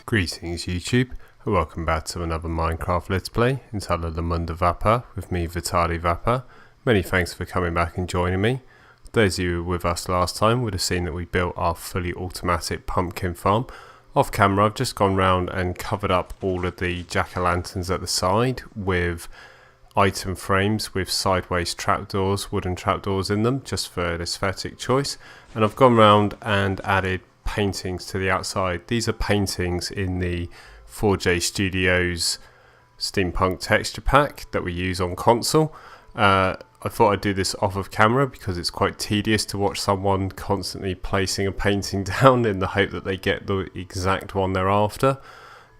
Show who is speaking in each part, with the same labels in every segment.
Speaker 1: Greetings YouTube, and welcome back to another Minecraft Let's Play entitled Le.Monde.Du.VAPEUR with me, Vitaly Vapour. Many thanks for coming back and joining me. Those of you who were with us last time would have seen that we built our fully automatic pumpkin farm. Off camera I've just gone round and covered up all of the jack-o'-lanterns at the side with item frames with sideways trapdoors, wooden trapdoors in them, just for an aesthetic choice. And I've gone round and added paintings to the outside. These are paintings in the 4J Studios Steampunk texture pack that we use on console. I thought I'd do this off of camera because it's quite tedious to watch someone constantly placing a painting down in the hope that they get the exact one they're after.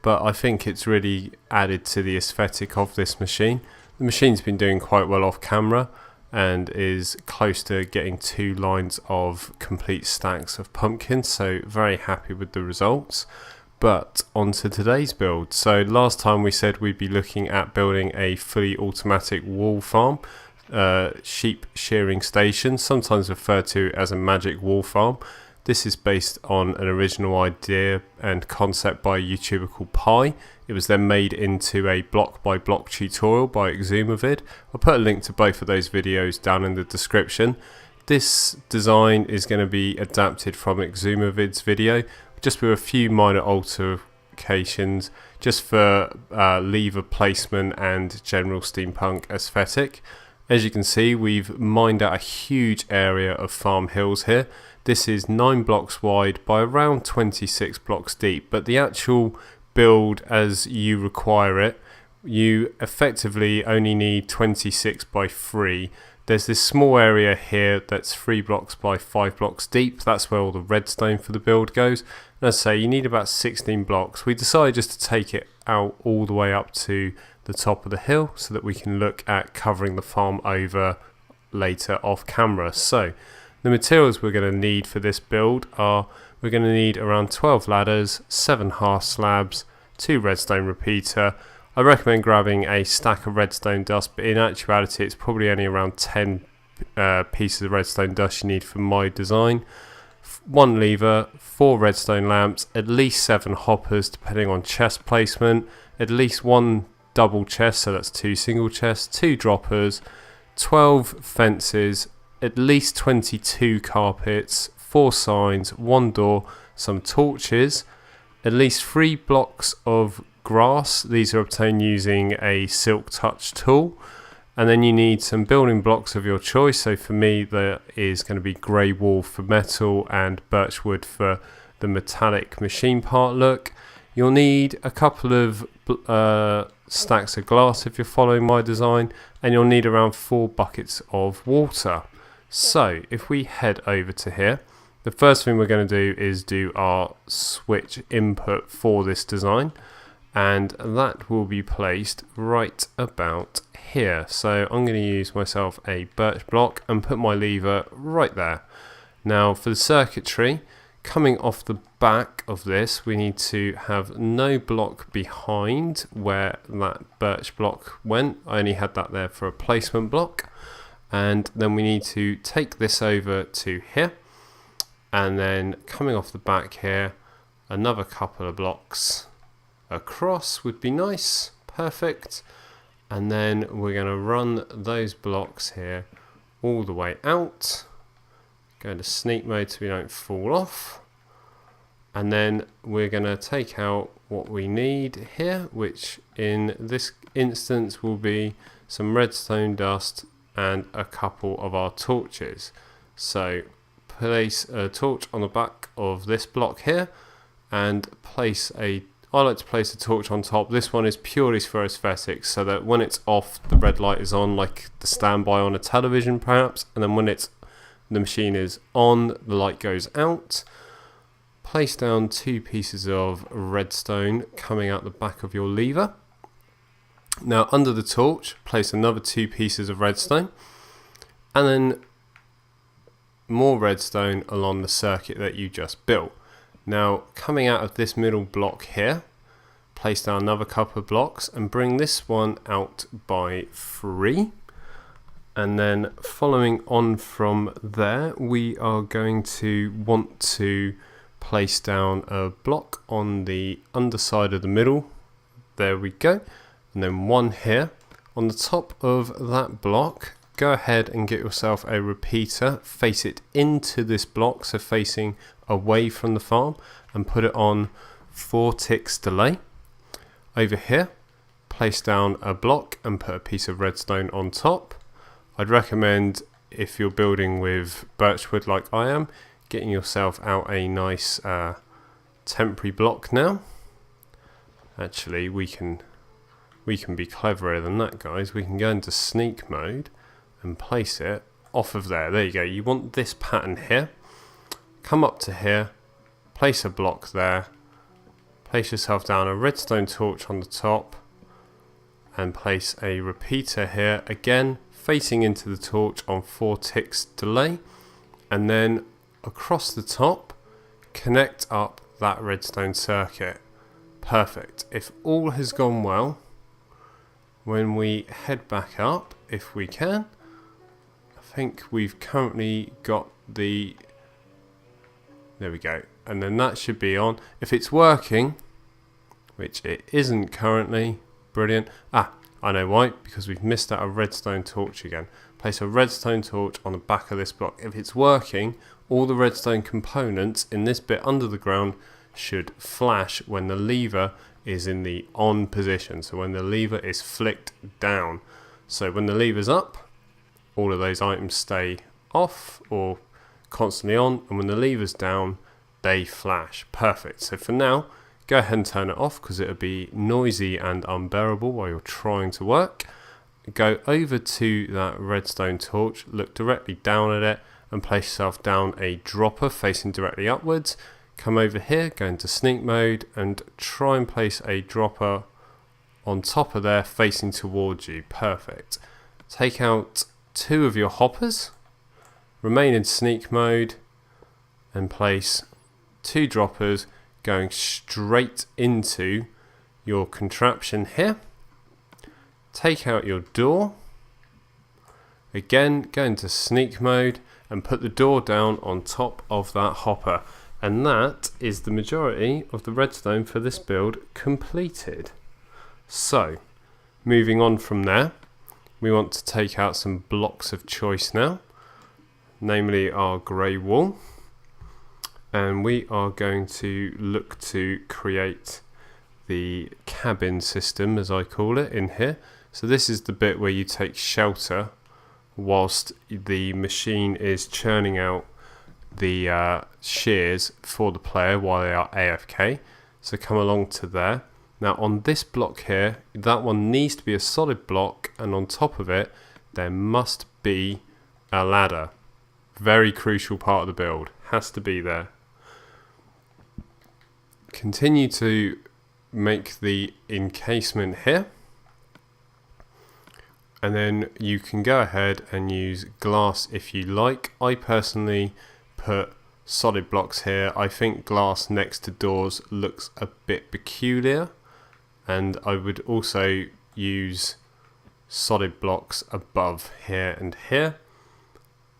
Speaker 1: But I think it's really added to the aesthetic of this machine. The machine's been doing quite well off camera and is close to getting 2 lines of complete stacks of pumpkins, so very happy with the results. But on to today's build. So last time we said we'd be looking at building a fully automatic wool farm, sheep shearing station, sometimes referred to as a magic wool farm. This is based on an original idea and concept by a YouTuber called Pi. It was then made into a block by block tutorial by Xisumavoid. I'll put a link to both of those videos down in the description. This design is going to be adapted from Xisumavoid's video, just with a few minor alterations, just for lever placement and general steampunk aesthetic. As you can see, we've mined out a huge area of farm hills here. This is 9 blocks wide by around 26 blocks deep, but the actual build as you require it, you effectively only need 26 by 3. There's this small area here that's 3 blocks by 5 blocks deep. That's where all the redstone for the build goes. And as I say, you need about 16 blocks. We decided just to take it out all the way up to the top of the hill so that we can look at covering the farm over later off camera. So the materials we're going to need for this build are, we're going to need around 12 ladders, 7 hearth slabs, 2 redstone repeater. I recommend grabbing a stack of redstone dust, but in actuality it's probably only around 10 pieces of redstone dust you need for my design. 1 lever, 4 redstone lamps, at least 7 hoppers depending on chest placement, at least 1 double chest, so that's 2 single chests, 2 droppers, 12 fences, at least 22 carpets, 4 signs, 1 door, some torches, at least 3 blocks of grass. These are obtained using a silk touch tool. And then you need some building blocks of your choice. So for me, there is going to be grey wool for metal and birch wood for the metallic machine part look. You'll need a couple of stacks of glass if you're following my design, and you'll need around 4 buckets of water. So if we head over to here, the first thing we're going to do is do our switch input for this design, and that will be placed right about here. So I'm going to use myself a birch block and put my lever right there. Now for the circuitry, coming off the back of this, we need to have no block behind where that birch block went. I only had that there for a placement block. And then we need to take this over to here, and then coming off the back here, another couple of blocks across would be nice, perfect. And then we're going to run those blocks here all the way out. Go into sneak mode so we don't fall off. And then we're going to take out what we need here, which in this instance will be some redstone dust and a couple of our torches. So place a torch on the back of this block here, and I like to place a torch on top. This one is purely for aesthetics, so that when it's off the red light is on, like the standby on a television perhaps, and then when the machine is on, the light goes out. Place down 2 pieces of redstone coming out the back of your lever. Now under the torch, place another 2 pieces of redstone, and then more redstone along the circuit that you just built. Now coming out of this middle block here, place down another couple of blocks and bring this one out by 3. And then following on from there, we are going to want to place down a block on the underside of the middle. There we go. And then one here. On the top of that block, go ahead and get yourself a repeater, face it into this block, so facing away from the farm, and put it on 4 ticks delay. Over here, place down a block and put a piece of redstone on top. I'd recommend, if you're building with birchwood like I am, getting yourself out a nice temporary block now. Actually, we can be cleverer than that, guys. We can go into sneak mode and place it off of there. There you go. You want this pattern here. Come up to here, place a block there, place yourself down a redstone torch on the top, and place a repeater here, again facing into the torch on 4 ticks delay, and then across the top connect up that redstone circuit. Perfect. If all has gone well, when we head back up, if we can, I think we've currently got the, there we go, and then that should be on. If it's working, which it isn't currently, brilliant. I know why, because we've missed out a redstone torch again. Place a redstone torch on the back of this block. If it's working, all the redstone components in this bit under the ground should flash when the lever is in the on position, so when the lever is flicked down. So when the lever's up, all of those items stay off or constantly on, and when the lever's down, they flash. Perfect. So for now, go ahead and turn it off because it would be noisy and unbearable while you're trying to work. Go over to that redstone torch, look directly down at it, and place yourself down a dropper facing directly upwards. Come over here, go into sneak mode, and try and place a dropper on top of there facing towards you. Perfect. Take out 2 of your hoppers, remain in sneak mode, and place 2 droppers going straight into your contraption here. Take out your door, again go into sneak mode and put the door down on top of that hopper. And that is the majority of the redstone for this build completed. So, moving on from there, we want to take out some blocks of choice now, namely our grey wool. And we are going to look to create the cabin system, as I call it, in here. So this is the bit where you take shelter whilst the machine is churning out the shears for the player while they are AFK. So come along to there. Now on this block here, that one needs to be a solid block, and on top of it there must be a ladder. Very crucial part of the build, has to be there. Continue to make the encasement here, and then you can go ahead and use glass if you like. I personally put solid blocks here. I think glass next to doors looks a bit peculiar, and I would also use solid blocks above here and here,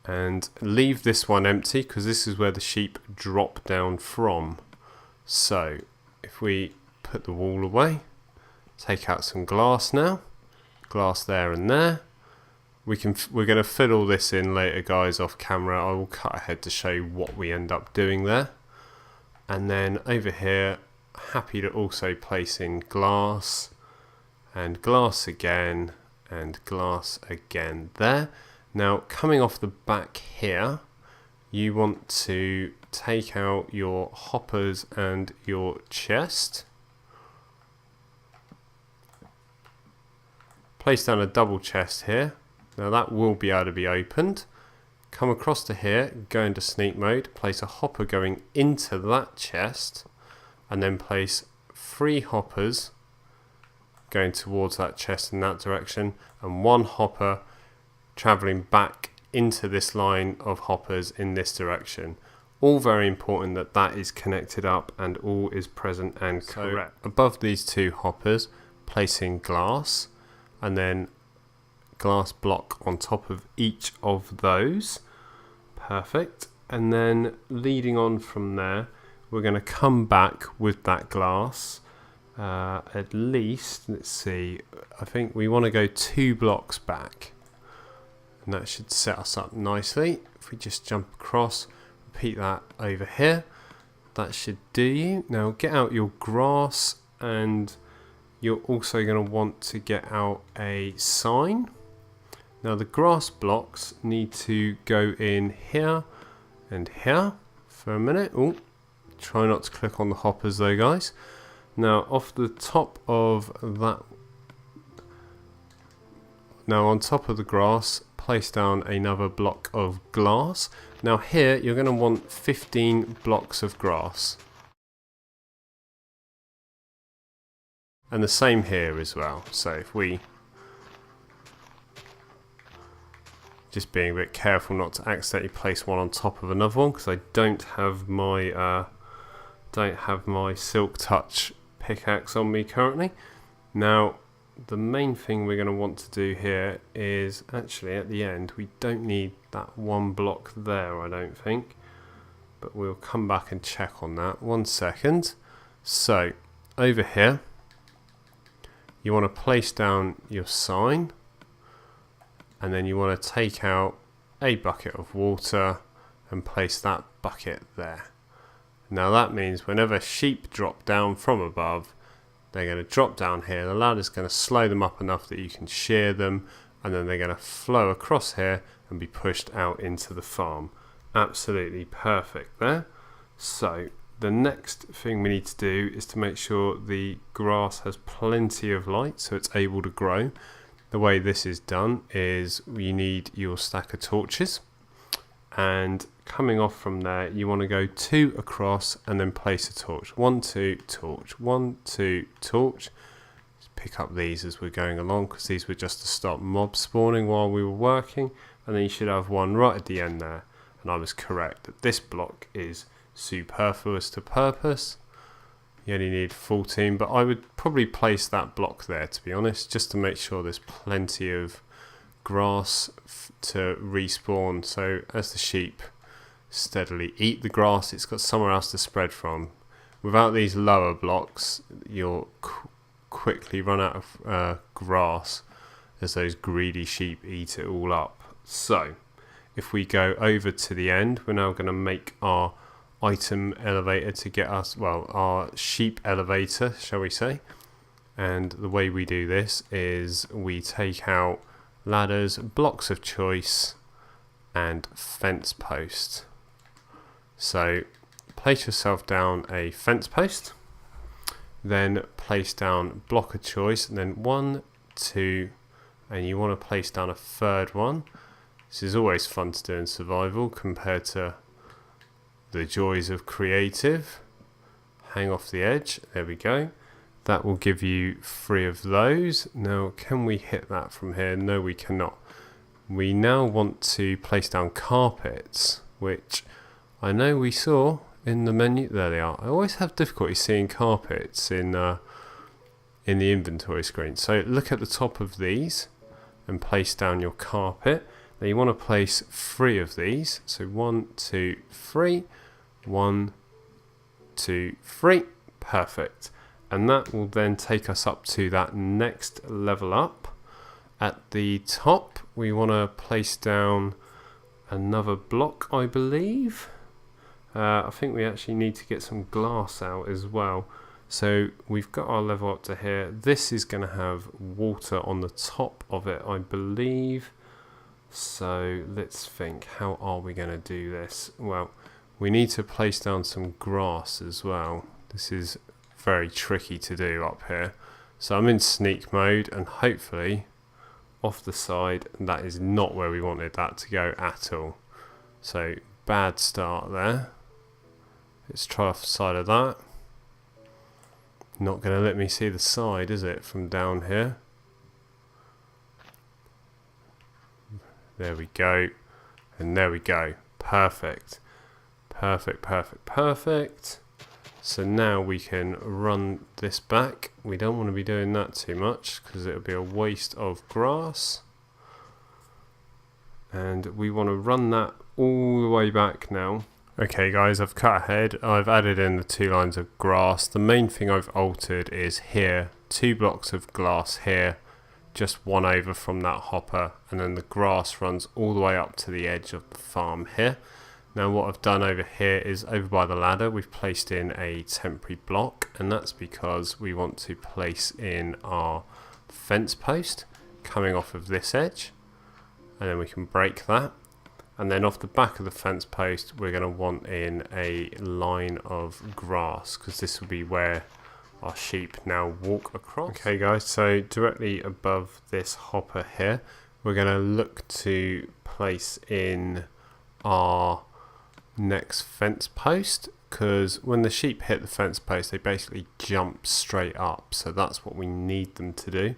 Speaker 1: and leave this one empty because this is where the sheep drop down from. So if we put the wall away, take out some glass now, glass there and there. We're going to fill all this in later, guys, off camera. I will cut ahead to show you what we end up doing there. And then over here, happy to also place in glass, and glass again, and glass again there. Now coming off the back here, you want to take out your hoppers and your chest. Place down a double chest here. Now that will be able to be opened. Come across to here, go into sneak mode, place a hopper going into that chest, and then place 3 hoppers going towards that chest in that direction, and 1 hopper travelling back into this line of hoppers in this direction. All very important that that is connected up and all is present and correct. So above these 2 hoppers, placing glass, and then glass block on top of each of those. Perfect. And then leading on from there, we're going to come back with that glass. At least, let's see, I think we want to go 2 blocks back. And that should set us up nicely. If we just jump across, repeat that over here. That should do you. Now get out your grass, and you're also going to want to get out a sign. Now the grass blocks need to go in here and here for a minute. Oh, try not to click on the hoppers though, guys. Now off the top of that, now on top of the grass, place down another block of glass. Now here you're going to want 15 blocks of grass. And the same here as well. So if we just being a bit careful not to accidentally place one on top of another one, because I don't have my Silk Touch pickaxe on me currently. Now the main thing we're going to want to do here is actually at the end, we don't need that 1 block there, I don't think, but we'll come back and check on that. 1 second. So over here you want to place down your sign, and then you want to take out a bucket of water and place that bucket there. Now that means whenever sheep drop down from above, they're going to drop down here. The ladder's going to slow them up enough that you can shear them, and then they're going to flow across here and be pushed out into the farm. Absolutely perfect there. So the next thing we need to do is to make sure the grass has plenty of light so it's able to grow. The way this is done is you need your stack of torches, and coming off from there you want to go 2 across and then place a torch. 1, 2, torch, 1, 2, torch. Just pick up these as we're going along, because these were just to stop mob spawning while we were working, and then you should have one right at the end there. And I was correct that this block is superfluous to purpose. You only need 14, but I would probably place that block there, to be honest, just to make sure there's plenty of grass to respawn, so as the sheep steadily eat the grass, it's got somewhere else to spread from. Without these lower blocks, you'll quickly run out of grass as those greedy sheep eat it all up. So if we go over to the end, we're now going to make our item elevator to get us, well, our sheep elevator, shall we say. And the way we do this is we take out ladders, blocks of choice, and fence post. So place yourself down a fence post, then place down block of choice, and then 1, 2, and you want to place down a 3rd one. This is always fun to do in survival compared to the joys of creative. Hang off the edge, there we go. That will give you 3 of those. Now can we hit that from here? No, we cannot. We now want to place down carpets, which I know we saw in the menu. There they are. I always have difficulty seeing carpets in the inventory screen. So look at the top of these and place down your carpet. Now you want to place 3 of these. So 1, 2, 3. 1, 2, 3. Perfect. And that will then take us up to that next level up. At the top we want to place down another block, I believe. I think we actually need to get some glass out as well. So we've got our level up to here. This is going to have water on the top of it, I believe. So let's think, how are we going to do this? Well, we need to place down some grass as well. This is very tricky to do up here. So I'm in sneak mode, and hopefully off the side, that is not where we wanted that to go at all. So bad start there. Let's try off the side of that. Not going to let me see the side, is it, from down here? There we go. And there we go. Perfect. Perfect, perfect, perfect. So now we can run this back. We don't want to be doing that too much because it'll be a waste of grass. And we want to run that all the way back now Okay guys, I've cut ahead. I've added in the 2 lines of grass. The main thing I've altered is here, 2 blocks of glass here, just one over from that hopper, and then the grass runs all the way up to the edge of the farm here. Now what I've done over here is, over by the ladder, we've placed in a temporary block, and that's because we want to place in our fence post coming off of this edge, and then we can break that. And then off the back of the fence post, we're going to want in a line of grass, because this will be where our sheep now walk across. Okay guys, so directly above this hopper here, we're going to look to place in our next fence post, because when the sheep hit the fence post, they basically jump straight up. So that's what we need them to do.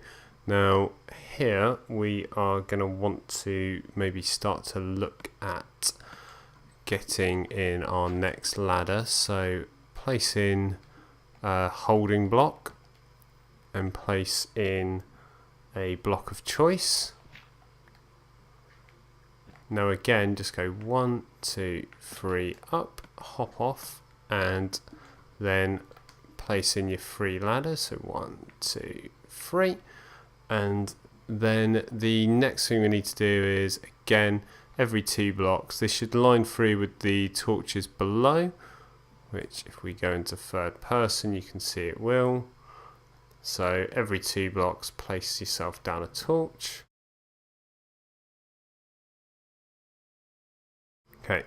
Speaker 1: Now here we are going to want to maybe start to look at getting in our next ladder. So place in a holding block and place in a block of choice. Now again, just go 1, 2, 3 up, hop off, and then place in your 3 ladders. So 1, 2, 3. And then the next thing we need to do is, again, every 2 blocks, this should line through with the torches below, which if we go into third person, you can see it will. So every 2 blocks, place yourself down a torch. Okay,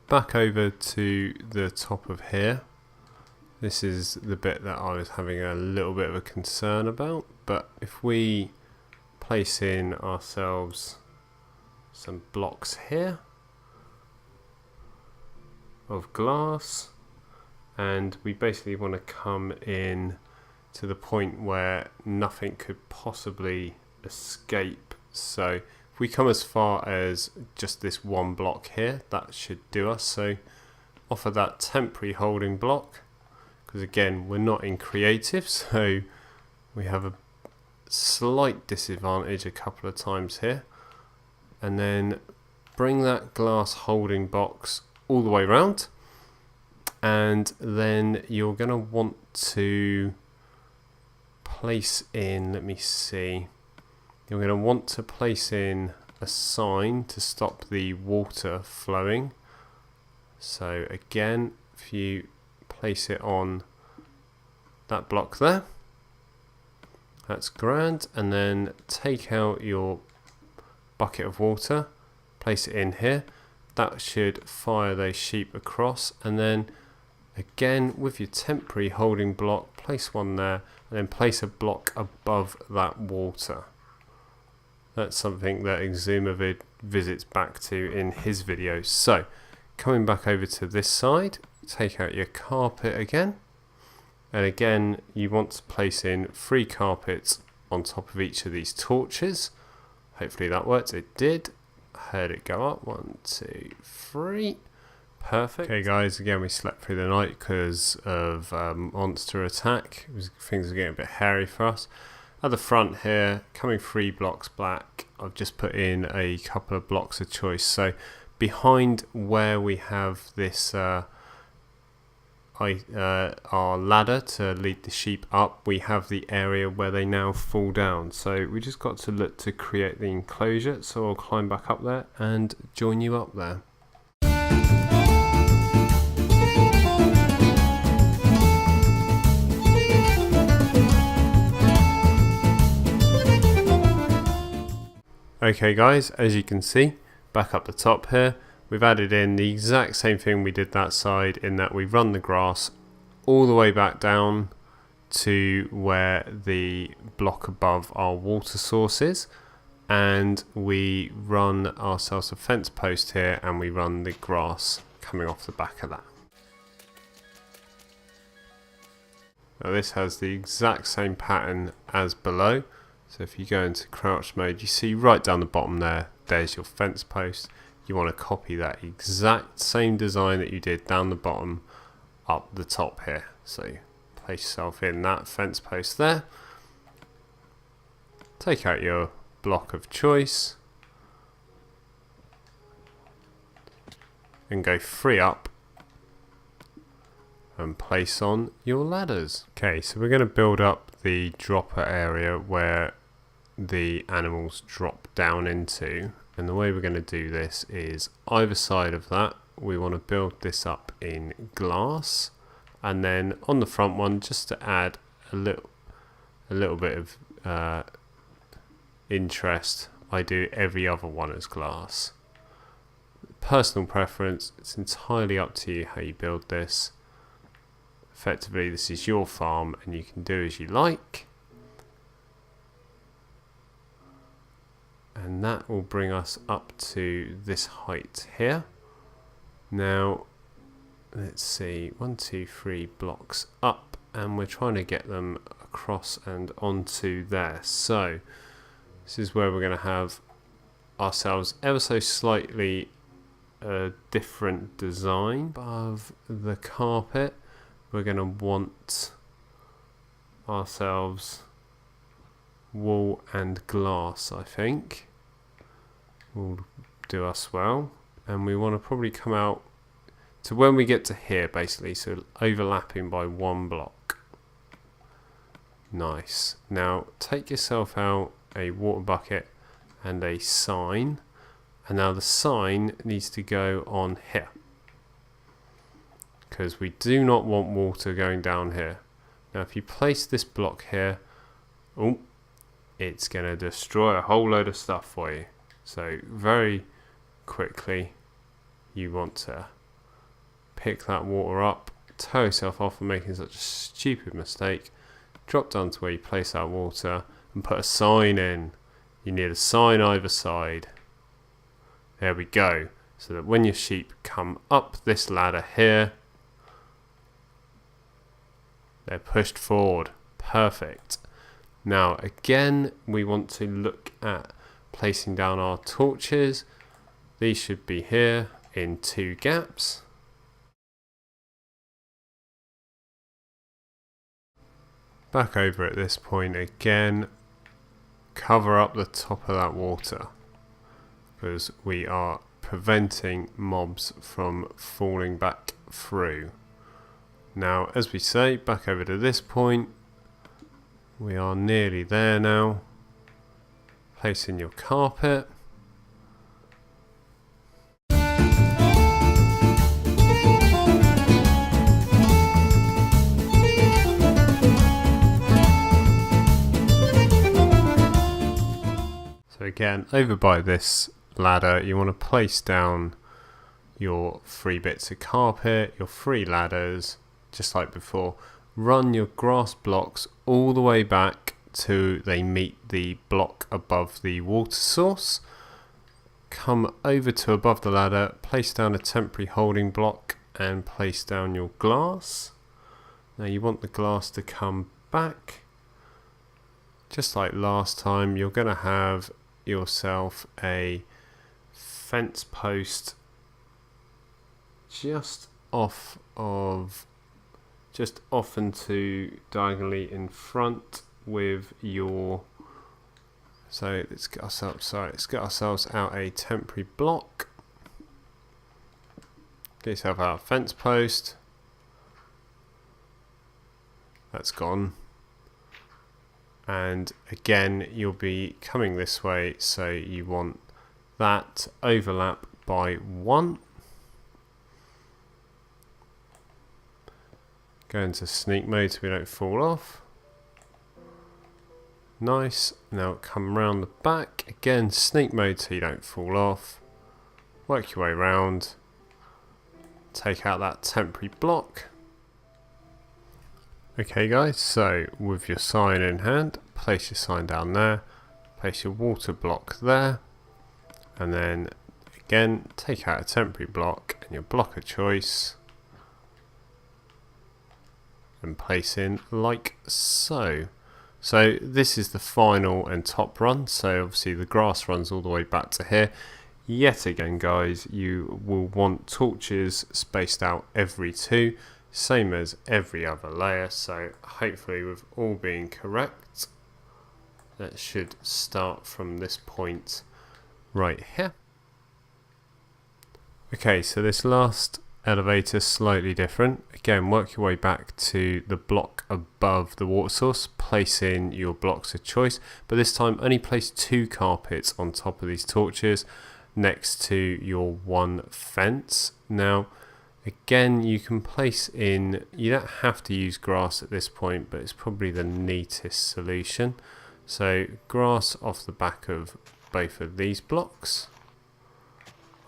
Speaker 1: back over to the top of here. This is the bit that I was having a little bit of a concern about, but if we place in ourselves some blocks here of glass, and we basically want to come in to the point where nothing could possibly escape. So if we come as far as just this 1 block here, that should do us. So offer that temporary holding block, because again, we're not in creative, so we have a slight disadvantage a couple of times here. And then bring that glass holding box all the way around, and then you're going to want to place in, let me see, you're going to want to place in a sign to stop the water flowing. So again, if you place it on that block there, that's grand, and then take out your bucket of water, place it in here. That should fire those sheep across, and then again with your temporary holding block, place one there, and then place a block above that water. That's something that Xisumavoid visits back to in his videos. So coming back over to this side, take out your carpet again, and again you want to place in 3 carpets on top of each of these torches. Hopefully that worked. It did. Heard it go up. 1, 2, 3. Perfect. Okay guys, again we slept through the night because of monster attack. Things are getting a bit hairy for us. At the front here, coming 3 blocks back, I've just put in a couple of blocks of choice. So behind where we have this our ladder to lead the sheep up, we have the area where they now fall down. So we just got to look to create the enclosure. So I'll climb back up there and join you up there. Okay guys, as you can see, back up the top here, we've added in the exact same thing we did that side, in that we run the grass all the way back down to where the block above our water source is, and we run ourselves a fence post here, and we run the grass coming off the back of that. Now this has the exact same pattern as below. So if you go into crouch mode, you see right down the bottom there, there's your fence post. You want to copy that exact same design that you did down the bottom up the top here. So place yourself in that fence post there. Take out your block of choice. and go 3 up and place on your ladders. Okay, so we're going to build up the dropper area where the animals drop down into, and the way we're going to do this is either side of that we want to build this up in glass, and then on the front one, just to add a little bit of interest, I do every other one as glass. Personal preference, it's entirely up to you how you build this. Effectively, this is your farm and you can do as you like. And that will bring us up to this height here. Now, let's see, 1, 2, 3 blocks up, and we're trying to get them across and onto there. So, this is where we're going to have ourselves ever so slightly a different design. Above the carpet, we're going to want ourselves wool and glass, I think. Will do us well. And we want to probably come out to when we get to here, basically, so overlapping by 1 block. Nice. Now take yourself out a water bucket and a sign, and now the sign needs to go on here because we do not want water going down here. Now if you place this block here, oh, it's going to destroy a whole load of stuff for you. So very quickly you want to pick that water up, tell yourself off for making such a stupid mistake, drop down to where you place that water and put a sign in. You need a sign either side. There we go. So that when your sheep come up this ladder here, they're pushed forward. Perfect. Now again, we want to look at placing down our torches. These should be here in 2 gaps. Back over at this point again, cover up the top of that water because we are preventing mobs from falling back through. Now as we say, back over to this point, we are nearly there now. Place in your carpet. So again, over by this ladder, you want to place down your 3 bits of carpet, your 3 ladders, just like before. Run your grass blocks all the way back till they meet the block above the water source. Come over to above the ladder, place down a temporary holding block and place down your glass. Now you want the glass to come back. Just like last time, you're going to have yourself a fence post just off and to diagonally in front with your, so let's get ourselves out a temporary block. Get yourself out a fence post. That's gone. And again, you'll be coming this way, so you want that to overlap by 1. Go into sneak mode so we don't fall off. Nice. Now come around the back. Again, sneak mode so you don't fall off. Work your way around. Take out that temporary block. Okay guys, so with your sign in hand, place your sign down there. Place your water block there. And then again, take out a temporary block and your block of choice. And place in like so. So this is the final and top run, so obviously the grass runs all the way back to here. Yet again guys, you will want torches spaced out every 2, same as every other layer, so hopefully with all being correct, that should start from this point right here. Okay, so this last elevator is slightly different. Again, work your way back to the block above the water source, place in your blocks of choice, but this time only place 2 carpets on top of these torches next to your one fence. Now again, you can place in, you don't have to use grass at this point, but it's probably the neatest solution. So grass off the back of both of these blocks.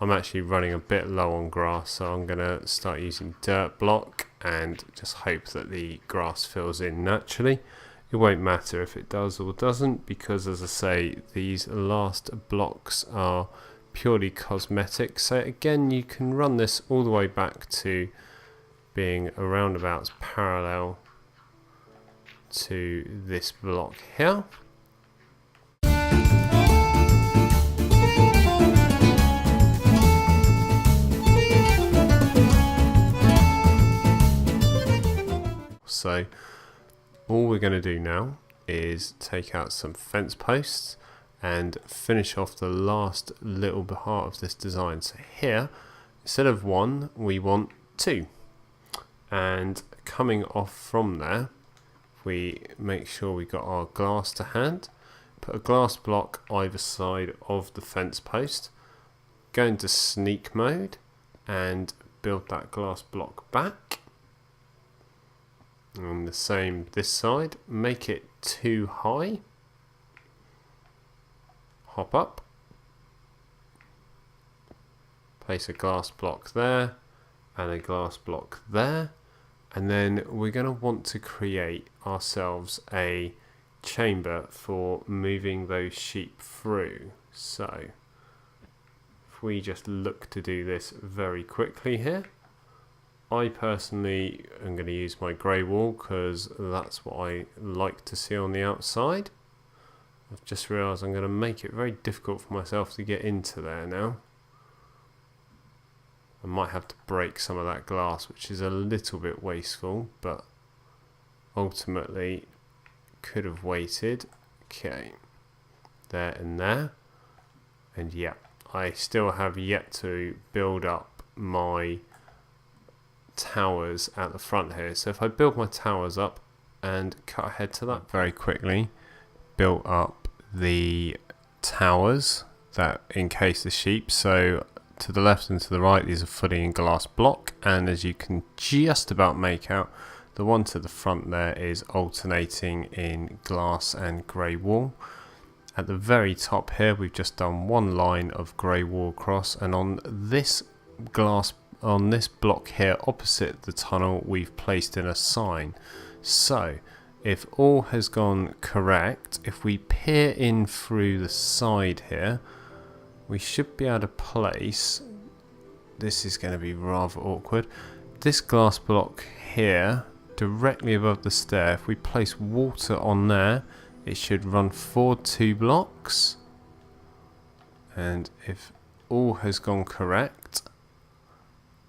Speaker 1: I'm actually running a bit low on grass, so I'm going to start using dirt block and just hope that the grass fills in naturally. It won't matter if it does or doesn't, because as I say, these last blocks are purely cosmetic. So again, you can run this all the way back to being a roundabouts parallel to this block here. So all we're going to do now is take out some fence posts and finish off the last little part of this design. So here, instead of 1, we want 2. And coming off from there, we make sure we got our glass to hand. Put a glass block either side of the fence post. Go into sneak mode and build that glass block back. And the same this side, make it 2 high, hop up, place a glass block there and a glass block there, and then we're going to want to create ourselves a chamber for moving those sheep through. So if we just look to do this very quickly here, I personally am going to use my grey wall because that's what I like to see on the outside. I've just realised I'm going to make it very difficult for myself to get into there now. I might have to break some of that glass, which is a little bit wasteful, but ultimately could have waited. Okay, there and there. And yeah, I still have yet to build up my towers at the front here. So if I build my towers up and cut ahead to that very quickly, built up the towers that encase the sheep. So to the left and to the right, these are fully in glass block, and as you can just about make out, the one to the front there is alternating in glass and grey wall. At the very top here, we've just done one line of grey wall across, and on this block here opposite the tunnel, we've placed in a sign. So if all has gone correct, if we peer in through the side here, we should be able to place, this is going to be rather awkward, this glass block here directly above the stair. If we place water on there, it should run forward 2 blocks, and if all has gone correct,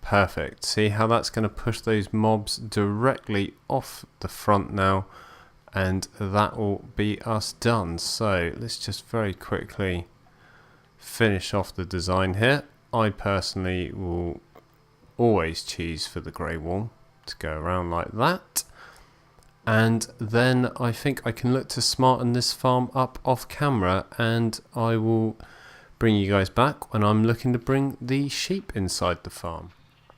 Speaker 1: perfect. See how that's going to push those mobs directly off the front now, and that will be us done. So let's just very quickly finish off the design here. I personally will always choose for the grey wall to go around like that, and then I think I can look to smarten this farm up off camera, and I will bring you guys back when I'm looking to bring the sheep inside the farm.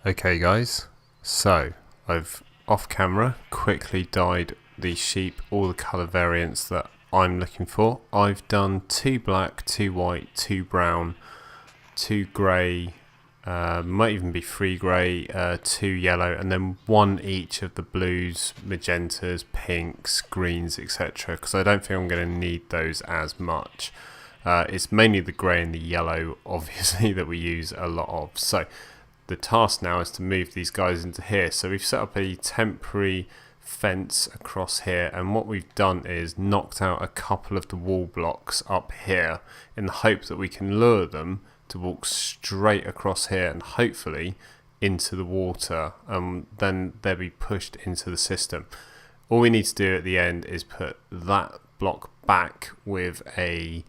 Speaker 1: Okay guys, so I've off camera quickly dyed the sheep all the colour variants that I'm looking for. I've done 2 black, 2 white, 2 brown, 2 grey, might even be 3 grey, 2 yellow, and then 1 each of the blues, magentas, pinks, greens, etc. because I don't think I'm going to need those as much. It's mainly the grey and the yellow obviously that we use a lot of. So the task now is to move these guys into here. So we've set up a temporary fence across here, and what we've done is knocked out a couple of the wall blocks up here in the hope that we can lure them to walk straight across here and hopefully into the water, then they'll be pushed into the system. All we need to do at the end is put that block back with a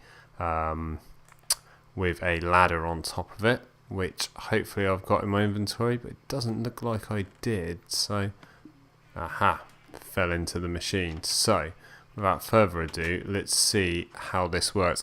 Speaker 1: ladder on top of it, which hopefully I've got in my inventory, but it doesn't look like I did. So, aha, fell into the machine. So, without further ado, let's see how this works.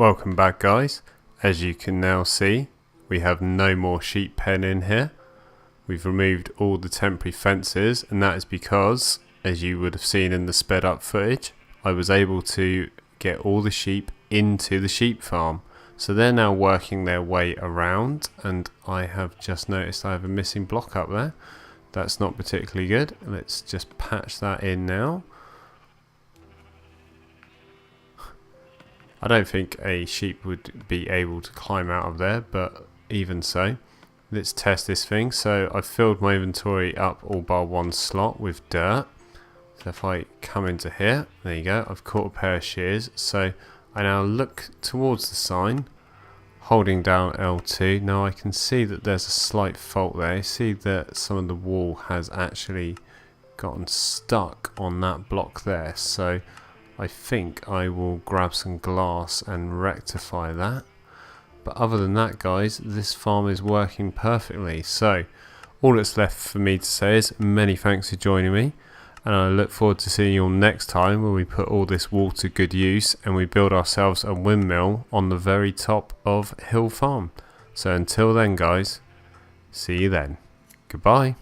Speaker 1: Welcome back, guys. As you can now see, we have no more sheep pen in here. We've removed all the temporary fences, and that is because, as you would have seen in the sped up footage, I was able to get all the sheep into the sheep farm. So they're now working their way around, and I have just noticed I have a missing block up there. That's not particularly good. Let's just patch that in now. I don't think a sheep would be able to climb out of there, but even so, let's test this thing. So I've filled my inventory up all bar one slot with dirt. So if I come into here, there you go, I've caught a pair of shears. So I now look towards the sign, holding down L2. Now I can see that there's a slight fault there. I see that some of the wall has actually gotten stuck on that block there. So I think I will grab some glass and rectify that. But other than that, guys, this farm is working perfectly. So all that's left for me to say is many thanks for joining me, and I look forward to seeing you all next time when we put all this wool to good use and we build ourselves a windmill on the very top of Hill Farm. So until then, guys, see you then. Goodbye.